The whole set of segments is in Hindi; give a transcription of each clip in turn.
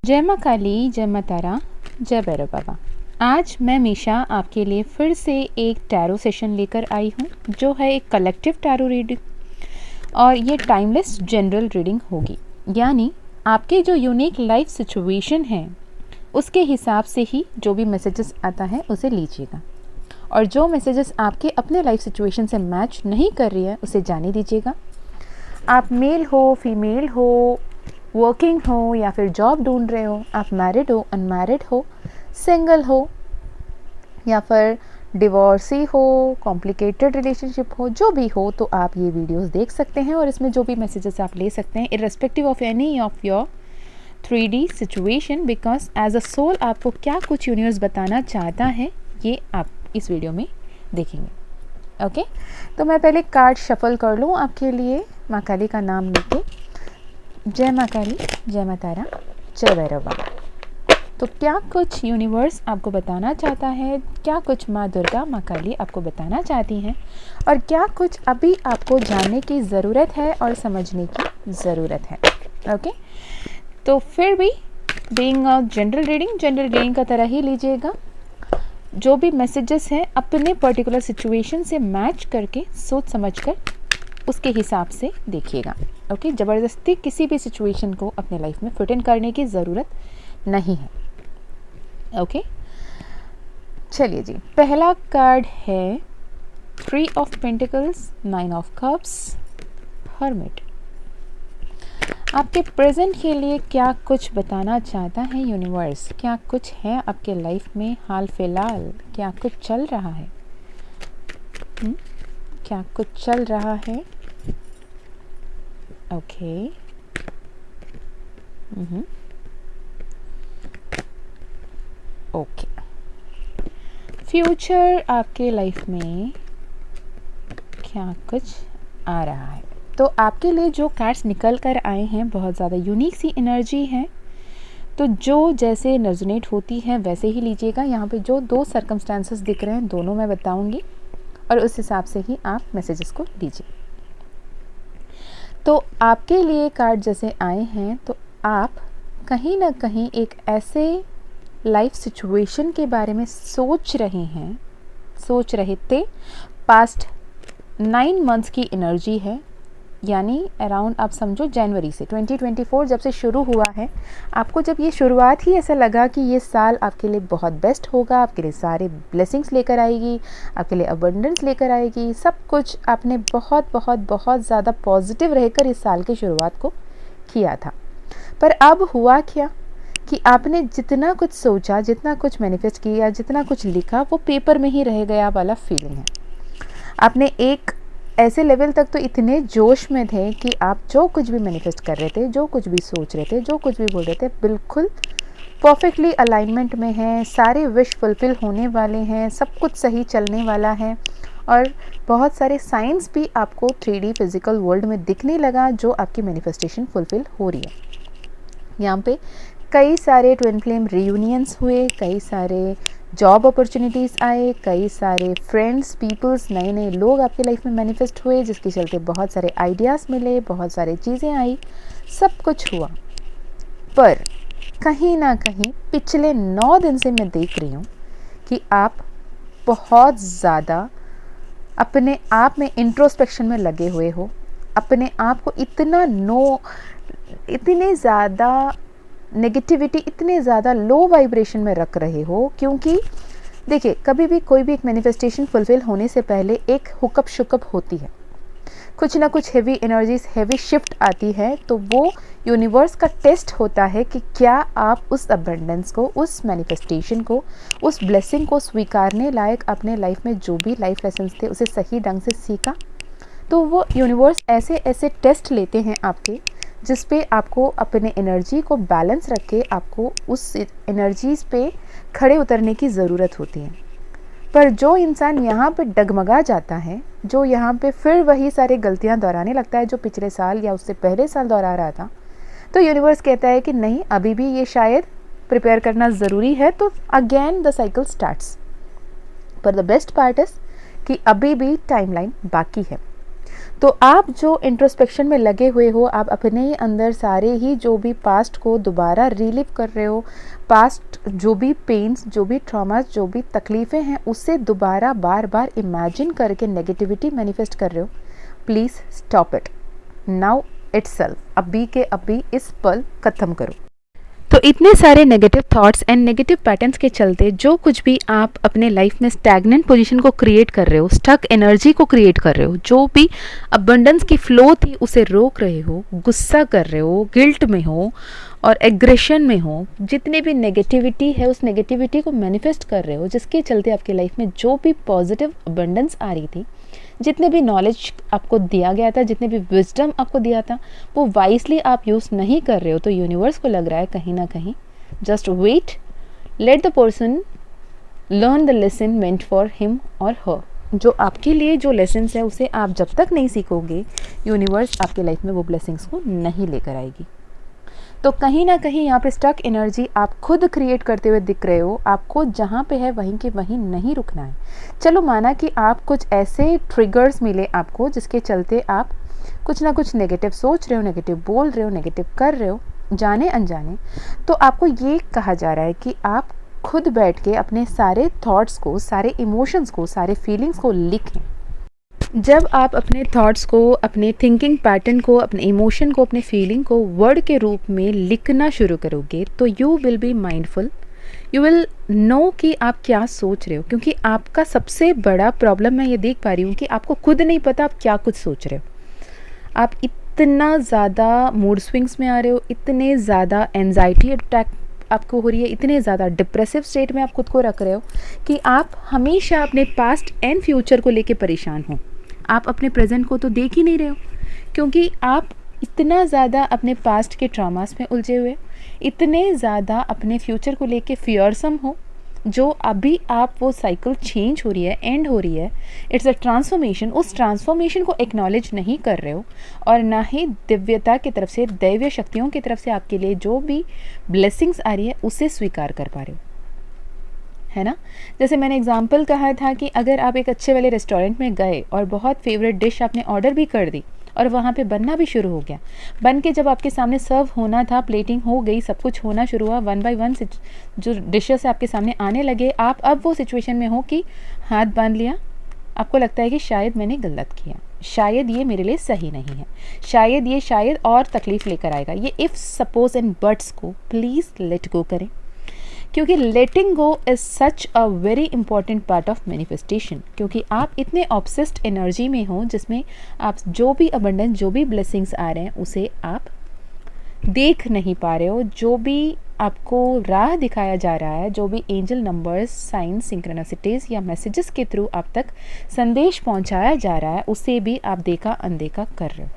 जय माँ काली, जय माँ तारा, जय भैरव बाबा। आज मैं मीशा आपके लिए फिर से एक टैरो सेशन लेकर आई हूँ जो है एक कलेक्टिव टैरो रीडिंग और ये टाइमलेस जनरल रीडिंग होगी। यानी आपके जो यूनिक लाइफ सिचुएशन है उसके हिसाब से ही जो भी मैसेजेस आता है उसे लीजिएगा और जो मैसेजेस आपके अपने लाइफ सिचुएशन से मैच नहीं कर रही है उसे जाने दीजिएगा। आप मेल हो, फीमेल हो, वर्किंग हो या फिर जॉब ढूंढ रहे हो, आप मैरिड हो, अनमैरिड हो, सिंगल हो या फिर डिवोर्सी हो, कॉम्प्लिकेटेड रिलेशनशिप हो, जो भी हो, तो आप ये वीडियोस देख सकते हैं और इसमें जो भी मैसेजेस आप ले सकते हैं irrespective of any of your 3D situation, because as a soul आपको क्या कुछ यूनिवर्स बताना चाहता है ये आप इस वीडियो में देखेंगे। ओके, तो मैं पहले कार्ड शफल कर लूँ आपके लिए माँ काली का नाम लेके। जय माँ काली, जय माँ तारा, जय भैरव बाबा। तो क्या कुछ यूनिवर्स आपको बताना चाहता है, क्या कुछ माँ दुर्गा, माँ काली आपको बताना चाहती हैं और क्या कुछ अभी आपको जानने की ज़रूरत है और समझने की ज़रूरत है। ओके, तो फिर भी बीइंग अ जनरल रीडिंग का तरह ही लीजिएगा। जो भी मैसेजेस हैं अपने पर्टिकुलर सिचुएशन से मैच करके सोच समझकर उसके हिसाब से देखिएगा। ओके, ज़बरदस्ती किसी भी सिचुएशन को अपने लाइफ में फिट इन करने की ज़रूरत नहीं है। ओके, चलिए जी, पहला कार्ड है 3 of pentacles, 9 of cups, hermit. आपके प्रेजेंट के लिए क्या कुछ बताना चाहता है यूनिवर्स, क्या कुछ है आपके लाइफ में हाल फिलहाल, क्या कुछ चल रहा है? क्या कुछ चल रहा है? ओके, ओके, फ्यूचर आपके लाइफ में क्या कुछ आ रहा है? तो आपके लिए जो कार्ड्स निकल कर आए हैं बहुत ज़्यादा यूनिक सी एनर्जी है, तो जो जैसे रेजोनेट होती है वैसे ही लीजिएगा। यहाँ पे जो 2 सर्कमस्टांसेस दिख रहे हैं दोनों मैं बताऊंगी और उस हिसाब से ही आप मैसेजेस को लीजिए। तो आपके लिए कार्ड जैसे आए हैं तो आप कहीं ना कहीं एक ऐसे लाइफ सिचुएशन के बारे में सोच रहे थे। पास्ट 9 मंथ्स की एनर्जी है, यानी अराउंड आप समझो जनवरी से 2024 जब से शुरू हुआ है, आपको जब ये शुरुआत ही ऐसा लगा कि ये साल आपके लिए बहुत बेस्ट होगा, आपके लिए सारे ब्लेसिंग्स लेकर आएगी, आपके लिए अबंडेंस लेकर आएगी, सब कुछ आपने बहुत बहुत बहुत ज़्यादा पॉजिटिव रहकर इस साल की शुरुआत को किया था। पर अब हुआ क्या कि आपने जितना कुछ सोचा, जितना कुछ मैनिफेस्ट किया, जितना कुछ लिखा, वो पेपर में ही रह गया वाला फीलिंग है। आपने एक ऐसे लेवल तक तो इतने जोश में थे कि आप जो कुछ भी मैनिफेस्ट कर रहे थे, जो कुछ भी सोच रहे थे, जो कुछ भी बोल रहे थे, बिल्कुल परफेक्टली अलाइनमेंट में है, सारे विश फुलफिल होने वाले हैं, सब कुछ सही चलने वाला है और बहुत सारे साइंस भी आपको 3D फिजिकल वर्ल्ड में दिखने लगा जो आपकी मैनिफेस्टेशन फुलफिल हो रही है। यहाँ पे कई सारे ट्विन फ्लेम रियूनियंस हुए, कई सारे जॉब अपॉर्चुनिटीज़ आए, कई सारे फ्रेंड्स, पीपल्स, नए नए लोग आपके लाइफ में मैनिफेस्ट हुए, जिसके चलते बहुत सारे आइडियाज़ मिले, बहुत सारे चीज़ें आई, सब कुछ हुआ। पर कहीं ना कहीं पिछले 9 दिन से मैं देख रही हूँ कि आप बहुत ज़्यादा अपने आप में इंट्रोस्पेक्शन में लगे हुए हो, अपने आप को इतने ज़्यादा नेगेटिविटी, इतने ज़्यादा लो वाइब्रेशन में रख रहे हो। क्योंकि देखिए, कभी भी कोई भी एक मैनिफेस्टेशन फुलफिल होने से पहले एक हुकअप शुकअप होती है, कुछ ना कुछ हेवी एनर्जीज, हेवी शिफ्ट आती है, तो वो यूनिवर्स का टेस्ट होता है कि क्या आप उस अबंडेंस को, उस मैनिफेस्टेशन को, उस ब्लेसिंग को स्वीकारने लायक अपने लाइफ में जो भी लाइफ लेसन्स थे उसे सही ढंग से सीखा। तो वो यूनिवर्स ऐसे ऐसे टेस्ट लेते हैं आपके, जिस पे आपको अपने एनर्जी को बैलेंस रख के आपको उस एनर्जीज़ पे खड़े उतरने की ज़रूरत होती है। पर जो इंसान यहाँ पे डगमगा जाता है, जो यहाँ पे फिर वही सारी गलतियाँ दोहराने लगता है जो पिछले साल या उससे पहले साल दोहरा रहा था, तो यूनिवर्स कहता है कि नहीं, अभी भी ये शायद प्रिपेयर करना ज़रूरी है, तो अगेन द साइकिल स्टार्ट्स। पर द बेस्ट पार्ट इज़ कि अभी भी टाइमलाइन बाकी है। तो आप जो इंट्रोस्पेक्शन में लगे हुए हो, आप अपने ही अंदर सारे ही जो भी पास्ट को दोबारा रीलिव कर रहे हो, पास्ट जो भी पेन्स, जो भी ट्रॉमास, जो भी तकलीफ़ें हैं, उससे दोबारा बार बार इमेजिन करके नेगेटिविटी मैनिफेस्ट कर रहे हो। Please stop it now itself. अभी के अभी इस पल ख़त्म करो। तो इतने सारे negative thoughts and negative patterns के चलते जो कुछ भी आप अपने लाइफ में स्टैग्नेंट पोजीशन को क्रिएट कर रहे हो, स्टक एनर्जी को क्रिएट कर रहे हो, जो भी अबंडेंस की फ्लो थी उसे रोक रहे हो, गुस्सा कर रहे हो, गिल्ट में हो और एग्रेशन में हो, जितने भी नेगेटिविटी है उस नेगेटिविटी को मैनिफेस्ट कर रहे हो, जिसके चलते आपकी लाइफ में जो भी पॉजिटिव अबंडेंस आ रही थी, जितने भी नॉलेज आपको दिया गया था, जितने भी विजडम आपको दिया था, वो वाइसली आप यूज़ नहीं कर रहे हो, तो यूनिवर्स को लग रहा है कहीं ना कहीं just wait, let the person learn the lesson meant for him और हर। जो आपके लिए जो लेसन्स है उसे आप जब तक नहीं सीखोगे, यूनिवर्स आपके लाइफ में वो ब्लेसिंग्स को नहीं लेकर आएगी। तो कहीं ना कहीं यहाँ पे स्टक एनर्जी आप खुद क्रिएट करते हुए दिख रहे हो। आपको जहाँ पे है वहीं के वहीं नहीं रुकना है। चलो माना कि आप कुछ ऐसे ट्रिगर्स मिले आपको जिसके चलते आप कुछ ना कुछ नेगेटिव सोच रहे हो, नेगेटिव बोल रहे हो, नेगेटिव कर रहे हो जाने अनजाने, तो आपको ये कहा जा रहा है कि आप खुद बैठ के अपने सारे थॉट्स को, सारे इमोशंस को, सारे फीलिंग्स को लिखें। जब आप अपने थॉट्स को, अपने थिंकिंग पैटर्न को, अपने इमोशन को, अपने फीलिंग को वर्ड के रूप में लिखना शुरू करोगे तो you will be mindful, you will know कि आप क्या सोच रहे हो। क्योंकि आपका सबसे बड़ा प्रॉब्लम मैं ये देख पा रही हूँ कि आपको खुद नहीं पता आप क्या कुछ सोच रहे हो। आप इतना ज़्यादा मूड स्विंग्स में आ रहे हो, इतने ज़्यादा एनजाइटी अटैक आपको हो रही है, इतने ज़्यादा डिप्रेसिव स्टेट में आप खुद को रख रहे हो कि आप हमेशा अपने पास्ट एंड फ्यूचर को लेके परेशान हो। आप अपने प्रेजेंट को तो देख ही नहीं रहे हो, क्योंकि आप इतना ज़्यादा अपने पास्ट के ट्रॉमास में उलझे हुए, इतने ज़्यादा अपने फ्यूचर को लेके फियरसम हो, जो अभी आप वो साइकिल चेंज हो रही है, एंड हो रही है, इट्स अ ट्रांसफॉर्मेशन, उस ट्रांसफॉर्मेशन को एक्नॉलेज नहीं कर रहे हो और ना ही दिव्यता की तरफ से, दैवीय शक्तियों की तरफ से आपके लिए जो भी ब्लेसिंग्स आ रही है उसे स्वीकार कर पा रहे हो, है ना। जैसे मैंने एग्जाम्पल कहा था कि अगर आप एक अच्छे वाले रेस्टोरेंट में गए और बहुत फेवरेट डिश आपने ऑर्डर भी कर दी और वहाँ पे बनना भी शुरू हो गया, बन के जब आपके सामने सर्व होना था, प्लेटिंग हो गई, सब कुछ होना शुरू हुआ, वन बाय वन जो डिशेस आपके सामने आने लगे, आप अब वो सिचुएशन में हो कि हाथ बांध लिया, आपको लगता है कि शायद मैंने गलत किया, शायद ये मेरे लिए सही नहीं है, शायद ये शायद और तकलीफ़ लेकर आएगा। ये इफ़, सपोज एंड बट्स को प्लीज़ लेट गो करें, क्योंकि letting go is such a very important part of manifestation. क्योंकि आप इतने ऑब्सेस्ड एनर्जी में हो जिसमें आप जो भी अबंडेंस, जो भी ब्लेसिंग्स आ रहे हैं उसे आप देख नहीं पा रहे हो। जो भी आपको राह दिखाया जा रहा है, जो भी एंजल नंबर्स, साइंस, सिंक्रोनिसिटीज़ या मैसेजेस के थ्रू आप तक संदेश पहुंचाया जा रहा है, उसे भी आप देखा अनदेखा कर रहे हो।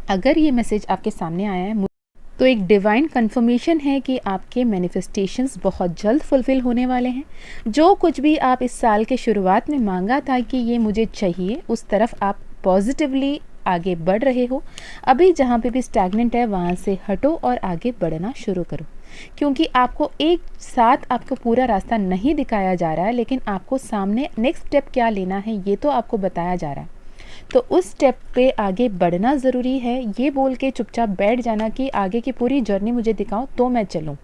अगर ये मैसेज आपके सामने आया है तो एक डिवाइन कंफर्मेशन है कि आपके मैनिफेस्टेशंस बहुत जल्द फुलफ़िल होने वाले हैं। जो कुछ भी आप इस साल के शुरुआत में मांगा था कि ये मुझे चाहिए, उस तरफ आप पॉजिटिवली आगे बढ़ रहे हो। अभी जहाँ पे भी स्टैग्नेंट है वहाँ से हटो और आगे बढ़ना शुरू करो, क्योंकि आपको एक साथ आपको पूरा रास्ता नहीं दिखाया जा रहा है, लेकिन आपको सामने नेक्स्ट स्टेप क्या लेना है ये तो आपको बताया जा रहा है। तो उस स्टेप पे आगे बढ़ना ज़रूरी है। ये बोल के चुपचाप बैठ जाना कि आगे की पूरी जर्नी मुझे दिखाओ तो मैं चलूँ,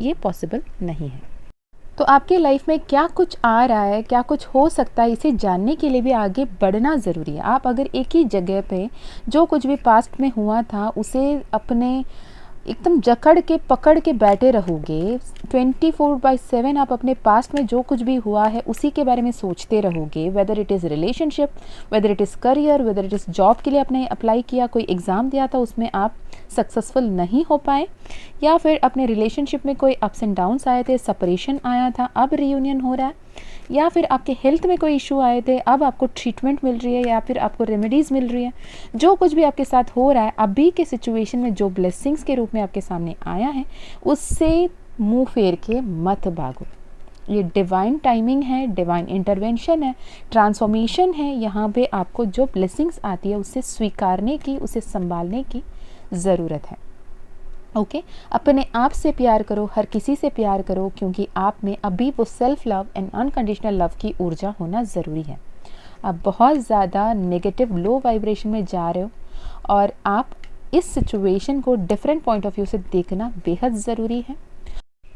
ये पॉसिबल नहीं है। तो आपके लाइफ में क्या कुछ आ रहा है, क्या कुछ हो सकता है, इसे जानने के लिए भी आगे बढ़ना ज़रूरी है। आप अगर एक ही जगह पे जो कुछ भी पास्ट में हुआ था उसे अपने एकदम जकड़ के पकड़ के बैठे रहोगे, 24/7 आप अपने पास्ट में जो कुछ भी हुआ है उसी के बारे में सोचते रहोगे, whether it is relationship, whether it is career, whether it is job के लिए आपने अप्लाई किया, कोई एग्ज़ाम दिया था उसमें आप सक्सेसफुल नहीं हो पाए, या फिर अपने रिलेशनशिप में कोई अप्स एंड डाउन्स आए थे, सेपरेशन आया था, अब रियूनियन हो रहा है, या फिर आपके हेल्थ में कोई इशू आए थे, अब आपको ट्रीटमेंट मिल रही है या फिर आपको रेमेडीज़ मिल रही है। जो कुछ भी आपके साथ हो रहा है अभी के सिचुएशन में, जो ब्लेसिंग्स के रूप में आपके सामने आया है, उससे मुंह फेर के मत भागो। ये डिवाइन टाइमिंग है, डिवाइन इंटरवेंशन है, ट्रांसफॉर्मेशन है। यहाँ पे आपको जो ब्लेसिंग्स आती है उसे स्वीकारने की, उसे संभालने की ज़रूरत है। ओके, अपने आप से प्यार करो, हर किसी से प्यार करो, क्योंकि आप में अभी वो self love and unconditional love की ऊर्जा होना ज़रूरी है। आप बहुत ज़्यादा नेगेटिव लो वाइब्रेशन में जा रहे हो और आप इस सिचुएशन को डिफरेंट पॉइंट ऑफ व्यू से देखना बेहद ज़रूरी है।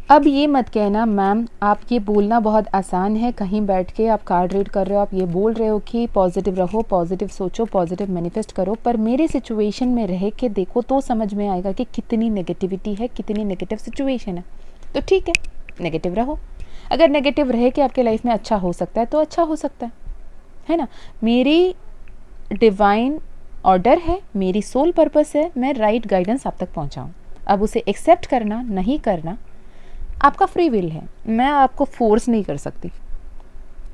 अब ये मत कहना मैम आप ये बोलना बहुत आसान है, कहीं बैठ के आप कार्ड रीड कर रहे हो, आप ये बोल रहे हो कि पॉजिटिव रहो, पॉजिटिव सोचो, पॉजिटिव मैनिफेस्ट करो, पर मेरे सिचुएशन में रह के देखो तो समझ में आएगा कि कितनी नेगेटिविटी है, कितनी नेगेटिव सिचुएशन है। तो ठीक है, नेगेटिव रहो। अगर नेगेटिव रह के आपके लाइफ में अच्छा हो सकता है तो अच्छा हो सकता है ना। मेरी डिवाइन ऑर्डर है, मेरी सोल पर्पस है, मैं राइट गाइडेंस आप तक पहुंचाऊं। अब उसे एक्सेप्ट करना नहीं करना आपका फ्री विल है, मैं आपको फोर्स नहीं कर सकती,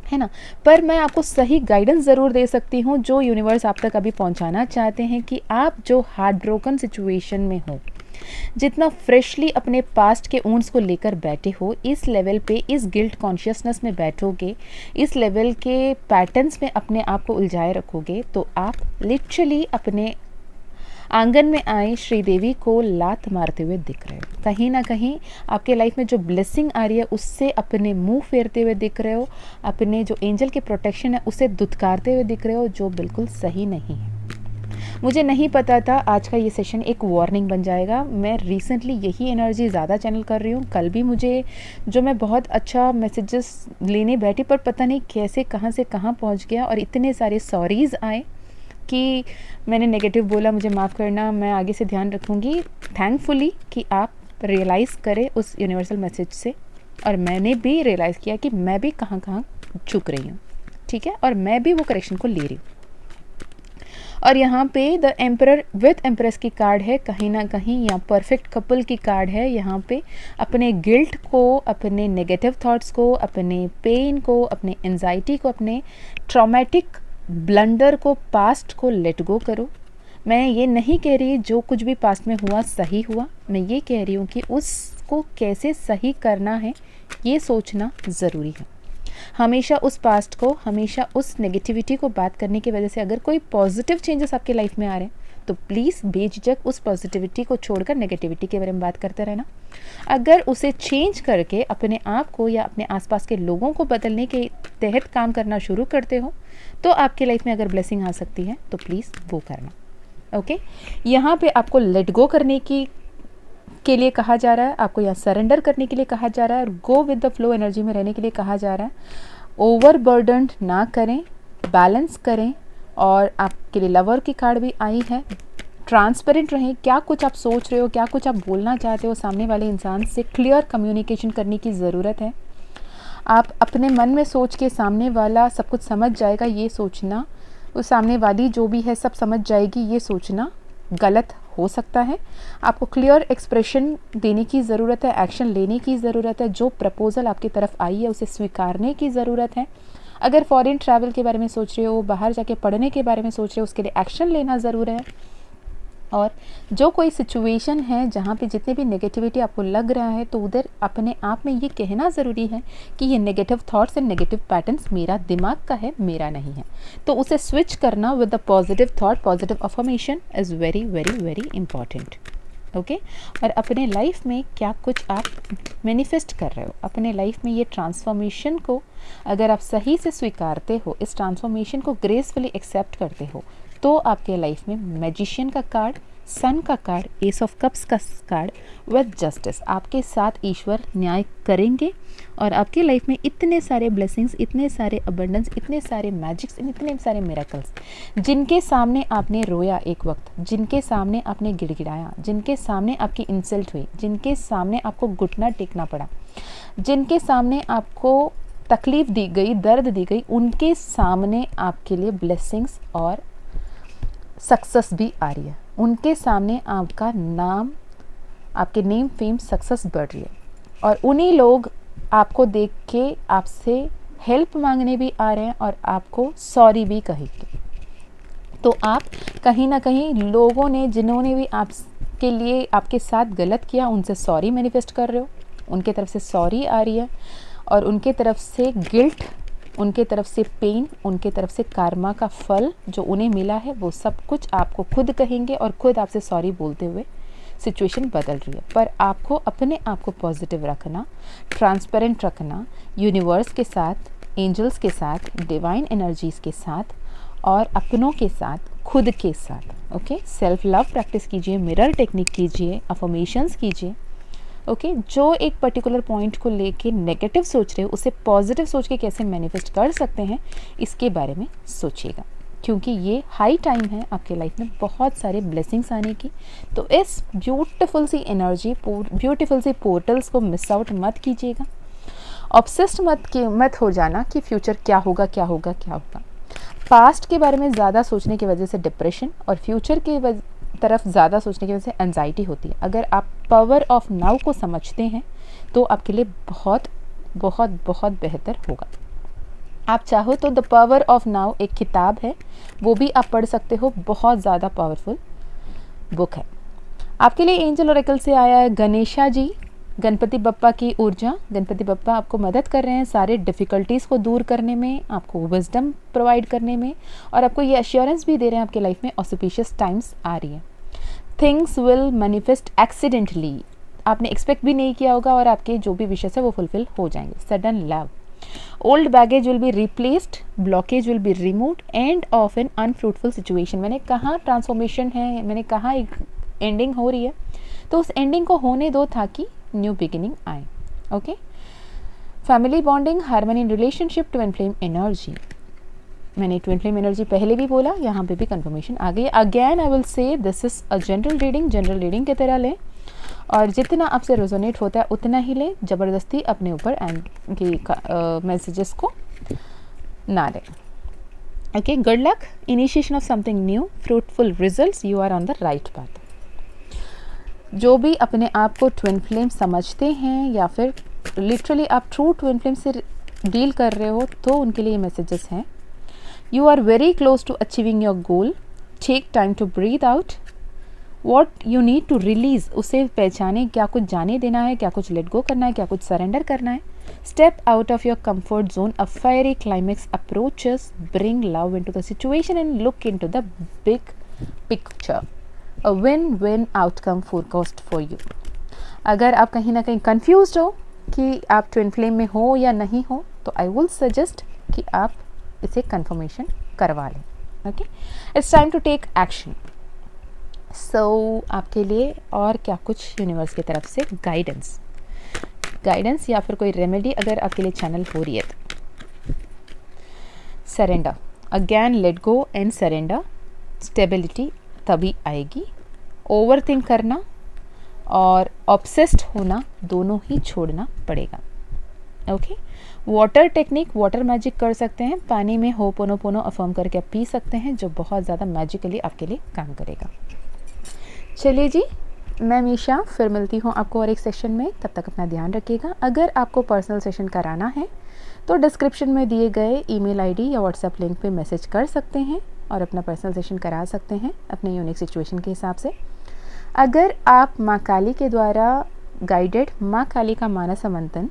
है ना। पर मैं आपको सही गाइडेंस ज़रूर दे सकती हूँ जो यूनिवर्स आप तक अभी पहुँचाना चाहते हैं कि आप जो हार्ट ब्रोकन सिचुएशन में हो, जितना फ्रेशली अपने पास्ट के वुंड्स को लेकर बैठे हो, इस लेवल पे इस गिल्ट कॉन्शियसनेस में बैठोगे, इस लेवल के पैटर्न्स में अपने आप को उलझाए रखोगे, तो आप लिटरली अपने आंगन में आए श्रीदेवी को लात मारते हुए दिख रहे हो। कहीं ना कहीं आपके लाइफ में जो ब्लेसिंग आ रही है उससे अपने मुंह फेरते हुए दिख रहे हो, अपने जो एंजल के प्रोटेक्शन है उसे दुत्कारते हुए दिख रहे हो, जो बिल्कुल सही नहीं है। मुझे नहीं पता था आज का ये सेशन एक वार्निंग बन जाएगा। मैं रिसेंटली यही एनर्जी ज़्यादा चैनल कर रही हूँ। कल भी मुझे जो मैं बहुत अच्छा मैसेजेस लेने बैठी, पर पता नहीं कैसे कहाँ से कहाँ पहुँच गया और इतने सारे सॉरीज़ आए कि मैंने नेगेटिव बोला, मुझे माफ़ करना, मैं आगे से ध्यान रखूँगी। थैंकफुली कि आप रियलाइज़ करें उस यूनिवर्सल मैसेज से, और मैंने भी रियलाइज़ किया कि मैं भी कहाँ कहाँ चूक रही हूँ, ठीक है, और मैं भी वो करेक्शन को ले रही हूँ। और यहाँ पे द एम्परर विथ एम्प्रेस की कार्ड है, कहीं ना कहीं यहाँ परफेक्ट कपल की कार्ड है। यहाँ पे अपने गिल्ट को, अपने नेगेटिव थॉट्स को, अपने पेन को, अपने एंजाइटी को, अपने ट्रॉमेटिक ब्लंडर को, पास्ट को लेट गो करो। मैं ये नहीं कह रही जो कुछ भी पास्ट में हुआ सही हुआ, मैं ये कह रही हूँ कि उसको कैसे सही करना है ये सोचना ज़रूरी है। हमेशा उस पास्ट को, हमेशा उस नेगेटिविटी को बात करने की वजह से अगर कोई पॉजिटिव चेंजेस आपके लाइफ में आ रहे हैं तो प्लीज़ बेझिझक उस पॉजिटिविटी को छोड़कर नेगेटिविटी के बारे में बात करते रहना। अगर उसे चेंज करके अपने आप को या अपने आसपास के लोगों को बदलने के तहत काम करना शुरू करते हो तो आपके लाइफ में अगर ब्लेसिंग आ सकती है तो प्लीज़ वो करना। ओके, यहाँ पे आपको लेट गो करने के लिए कहा जा रहा है, आपको यहाँ सरेंडर करने के लिए कहा जा रहा है और go with the flow energy में रहने के लिए कहा जा रहा है। ओवरबर्डन्ड ना करें, बैलेंस करें। और आपके लिए लवर की कार्ड भी आई है। ट्रांसपेरेंट रहें, क्या कुछ आप सोच रहे हो, क्या कुछ आप बोलना चाहते हो, सामने वाले इंसान से क्लियर कम्युनिकेशन करने की ज़रूरत है। आप अपने मन में सोच के सामने वाला सब कुछ समझ जाएगा ये सोचना, उस सामने वाली जो भी है सब समझ जाएगी ये सोचना गलत हो सकता है। आपको क्लियर एक्सप्रेशन देने की ज़रूरत है, एक्शन लेने की ज़रूरत है। जो प्रपोज़ल आपकी तरफ आई है उसे स्वीकारने की ज़रूरत है। अगर फॉरेन ट्रैवल के बारे में सोच रहे हो, बाहर जाके पढ़ने के बारे में सोच रहे हो, उसके लिए एक्शन लेना ज़रूर है। और जो कोई सिचुएशन है जहाँ पे जितने भी नेगेटिविटी आपको लग रहा है तो उधर अपने आप में ये कहना ज़रूरी है कि ये negative thoughts and negative patterns मेरा दिमाग का है, मेरा नहीं है। तो उसे स्विच करना with the positive thought, positive affirmation is very very very important. Okay, और अपने लाइफ में क्या कुछ आप मैनिफेस्ट कर रहे हो, अपने लाइफ में ये ट्रांसफॉर्मेशन को अगर आप सही से स्वीकारते हो, इस ट्रांसफॉर्मेशन को ग्रेसफुली एक्सेप्ट करते हो, तो आपके लाइफ में मैजिशियन का कार्ड, सन का कार्ड, एस ऑफ कप्स का कार्ड विद जस्टिस, आपके साथ ईश्वर न्याय करेंगे और आपके लाइफ में इतने सारे ब्लेसिंग्स, इतने सारे अबंडेंस, इतने सारे मैजिक्स, इतने सारे मिरेकल्स, जिनके सामने आपने रोया एक वक्त, जिनके सामने आपने गिड़गिड़ाया, जिनके सामने आपकी इंसल्ट हुई, जिनके सामने आपको घुटना टेकना पड़ा, जिनके सामने आपको तकलीफ़ दी गई, दर्द दी गई, उनके सामने आपके लिए ब्लेसिंग्स और सक्सेस भी आ रही है। उनके सामने आपका नाम, आपके नेम फेम सक्सेस बढ़ रही है और उन्हीं लोग आपको देख के आपसे हेल्प मांगने भी आ रहे हैं और आपको सॉरी भी कहेंगे। तो आप कहीं ना कहीं लोगों ने, जिन्होंने भी आपके लिए, आपके साथ गलत किया, उनसे सॉरी मैनिफेस्ट कर रहे हो, उनके तरफ से सॉरी आ रही है और उनके तरफ से गिल्ट, उनके तरफ से पेन, उनके तरफ से कार्मा का फल जो उन्हें मिला है वो सब कुछ आपको खुद कहेंगे और खुद आपसे सॉरी बोलते हुए सिचुएशन बदल रही है। पर आपको अपने आप को पॉजिटिव रखना, ट्रांसपेरेंट रखना, यूनिवर्स के साथ एंजल्स के साथ, डिवाइन एनर्जीज़ के साथ और अपनों के साथ, खुद के साथ। ओके, सेल्फ लव प्रैक्टिस कीजिए, मिरर टेक्निक कीजिए, अफर्मेशंस कीजिए। ओके, जो एक पर्टिकुलर पॉइंट को लेके नेगेटिव सोच रहे हो उसे पॉजिटिव सोच के कैसे मैनिफेस्ट कर सकते हैं, इसके बारे में सोचिएगा, क्योंकि ये हाई टाइम है आपके लाइफ में बहुत सारे ब्लेसिंग्स आने की। तो इस ब्यूटीफुल सी एनर्जी, ब्यूटीफुल सी पोर्टल्स को मिस आउट मत कीजिएगा। ऑब्सेस्ड मत हो जाना कि फ्यूचर क्या होगा क्या होगा क्या होगा। पास्ट के बारे में ज़्यादा सोचने की वजह से डिप्रेशन और फ्यूचर के तरफ ज़्यादा सोचने की वजह से एंजाइटी होती है। अगर आप पावर ऑफ नाउ को समझते हैं तो आपके लिए बहुत बहुत बहुत बेहतर होगा। आप चाहो तो द पावर ऑफ नाउ एक किताब है, वो भी आप पढ़ सकते हो, बहुत ज़्यादा पावरफुल बुक है। आपके लिए एंजल ओरेकल से आया है गणेशा जी, गणपति बप्पा की ऊर्जा। गणपति बप्पा आपको मदद कर रहे हैं सारे डिफ़िकल्टीज़ को दूर करने में, आपको विजडम प्रोवाइड करने में, और आपको ये एश्योरेंस भी दे रहे हैं आपके लाइफ में ऑस्पिशियस टाइम्स आ रही है। थिंग्स विल मैनिफेस्ट एक्सीडेंटली, आपने एक्सपेक्ट भी नहीं किया होगा और आपके जो भी विशेष है वो फुलफिल हो जाएंगे। Sudden love, old baggage will be replaced, blockage will be removed, end of an unfruitful situation. मैंने कहा ट्रांसफॉर्मेशन है, मैंने कहा एक एंडिंग हो रही है, तो उस एंडिंग को होने दो ताकि न्यू बिगिनिंग आए। Okay, family bonding, harmony in relationship, twin flame energy. मैंने ट्विन फ्लेम एनर्जी पहले भी बोला, यहाँ पे भी कंफर्मेशन आ गई। Again I will say this is a general reading की तरह लें और जितना आपसे रेजोनेट होता है उतना ही लें, ज़बरदस्ती अपने ऊपर मैसेजेस को ना लें। Okay, good luck, initiation of something new, fruitful results, you are on the right path. जो भी अपने आप को ट्विन फ्लेम समझते हैं या फिर लिटरली आप ट्रू ट्विन फ्लेम से डील कर रहे हो तो उनके लिए मैसेजेस हैं। You are very close to achieving your goal, take time to breathe out, what you need to release, उसे पहचाने, क्या कुछ जाने देना है, क्या कुछ लेट गो करना है, क्या कुछ सरेंडर करना है। Step out of your comfort zone, a fiery climax approaches, bring love into the situation and look into the big picture, a win-win outcome forecast for you. अगर आप कहीं ना कहीं कंफ्यूज्ड हो कि आप ट्विन फ्लेम में हो या नहीं हो, तो आई विल सजेस्ट कि आप इसे कंफर्मेशन करवा लें। Okay, it's time to take action. So आपके लिए और क्या कुछ यूनिवर्स की तरफ से गाइडेंस या फिर कोई रेमेडी अगर आपके लिए चैनल हो रही है तो surrender, again let go and surrender, stability तभी आएगी। ओवर थिंक करना और ऑब्सेस्ड होना दोनों ही छोड़ना पड़ेगा। Okay, water technique, water magic कर सकते हैं, पानी में होपोनोपोनो अफर्म करके आप पी सकते हैं, जो बहुत ज़्यादा मैजिकली आपके लिए काम करेगा। चलिए जी, मैं मीशा फिर मिलती हूँ आपको और एक सेशन में, तब तक अपना ध्यान रखिएगा। अगर आपको पर्सनल सेशन कराना है तो डिस्क्रिप्शन में दिए गए ईमेल आईडी या व्हाट्सएप लिंक पे मैसेज कर सकते हैं और अपना पर्सनल सेशन करा सकते हैं अपने यूनिक सिचुएशन के हिसाब से। अगर आप माँ काली के द्वारा गाइडेड माँ काली का Manas Manthan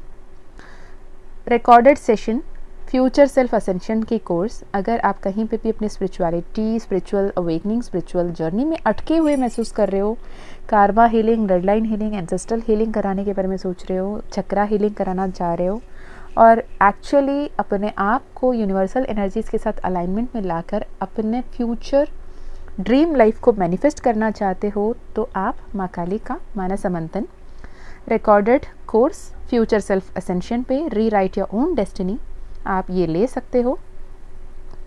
recorded session, future self ascension की कोर्स, अगर आप कहीं पे भी अपनी spirituality, spiritual awakening, spiritual journey में अटके हुए महसूस कर रहे हो, karma healing, red line healing, ancestral healing कराने के बारे में सोच रहे हो, चक्रा हीलिंग कराना चाह रहे हो और एक्चुअली अपने आप को यूनिवर्सल एनर्जीज़ के साथ अलाइनमेंट में लाकर अपने फ्यूचर ड्रीम लाइफ को मैनिफेस्ट करना चाहते हो, तो आप माँ काली का Manas Manthan recorded course future self ascension पे री राइट योर ओन डेस्टिनी आप ये ले सकते हो।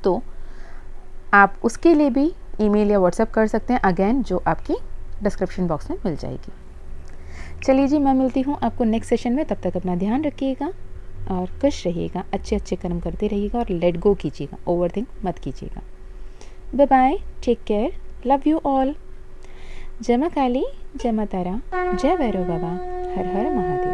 तो आप उसके लिए भी ईमेल या व्हाट्सएप कर सकते हैं, अगेन जो आपकी डिस्क्रिप्शन बॉक्स में मिल जाएगी। चलिए जी, मैं मिलती हूँ आपको नेक्स्ट सेशन में, तब तक अपना ध्यान रखिएगा और खुश रहिएगा, अच्छे अच्छे कर्म करते रहिएगा और लेट गो कीजिएगा, ओवर थिंक मत कीजिएगा। Bye bye, take care, love you all. जय माँ काली, जय माँ तारा, जय भैरव बाबा, हर हर महादेव।